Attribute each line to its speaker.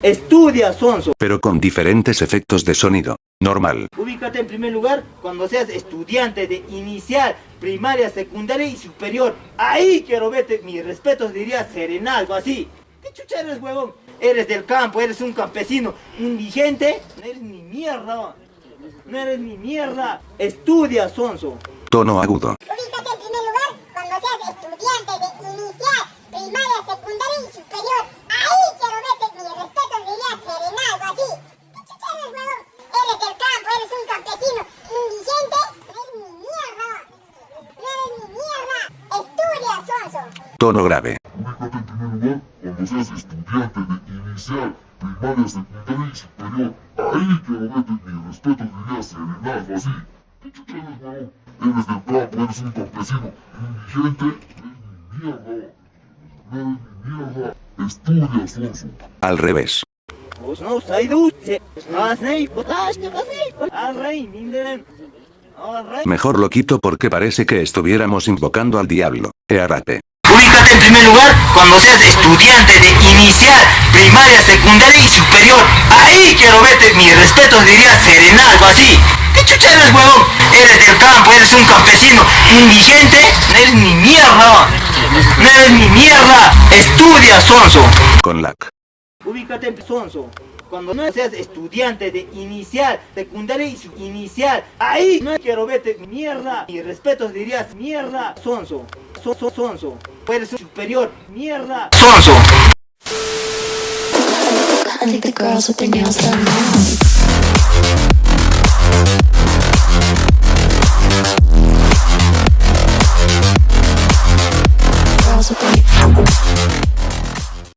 Speaker 1: Estudia, sonso.
Speaker 2: Pero con diferentes efectos de sonido. Normal.
Speaker 1: Ubícate en primer lugar cuando seas estudiante de inicial, primaria, secundaria y superior. Ahí quiero verte, mis respetos, diría serenazgo, así. ¿Qué chucha eres, huevón? Eres del campo, eres un campesino, indigente. No eres ni mierda. No eres ni mierda. Estudia, sonso.
Speaker 2: Tono agudo.
Speaker 3: Ubícate en primer lugar cuando seas estudiante de inicial, primaria, secundaria y superior. Ahí quiero verte, mis respetos, diría serenazgo, así. ¿Qué chucha eres, huevón? Eres del campo, eres un campesino, indigente. No eres ni mierda. No eres ni mierda. Estudia, sonso.
Speaker 2: Tono grave.
Speaker 4: Ubícate en primer lugar cuando seas estudiante de inicial, primaria, secundaria y superior. Ahí quiero verte, mis respetos, diría serenazgo, así. ¿Qué chucha eres, huevón? Eres del campo, eres un campesino, indigente. No eres ni mierda. No eres ni mierda. Estudia, sonso.
Speaker 2: Al revés.
Speaker 1: Pues no, sayduce. Así, potasne, así. Arrey, minderen. Arrey.
Speaker 2: Mejor lo quito porque parece que estuviéramos invocando al diablo. Earate.
Speaker 1: Ubícate en primer lugar cuando seas estudiante de inicial, primaria, secundaria y superior. Ahí quiero verte, mis respetos, diría serenazgo, así. ¿Qué chucha eres, huevón? Eres del campo, eres un campesino, indigente. No eres ni mierda. No eres ni mierda. Estudia, sonso.
Speaker 2: Con lac.
Speaker 1: Ubícate en sonso. Cuando no seas estudiante de inicial, secundaria y inicial. Ahí no quiero verte, mierda. Mis respetos, dirías mierda. Sonso. Sonso. Eres superior. Mierda. Sonso.
Speaker 5: I think the girls with their nails done now.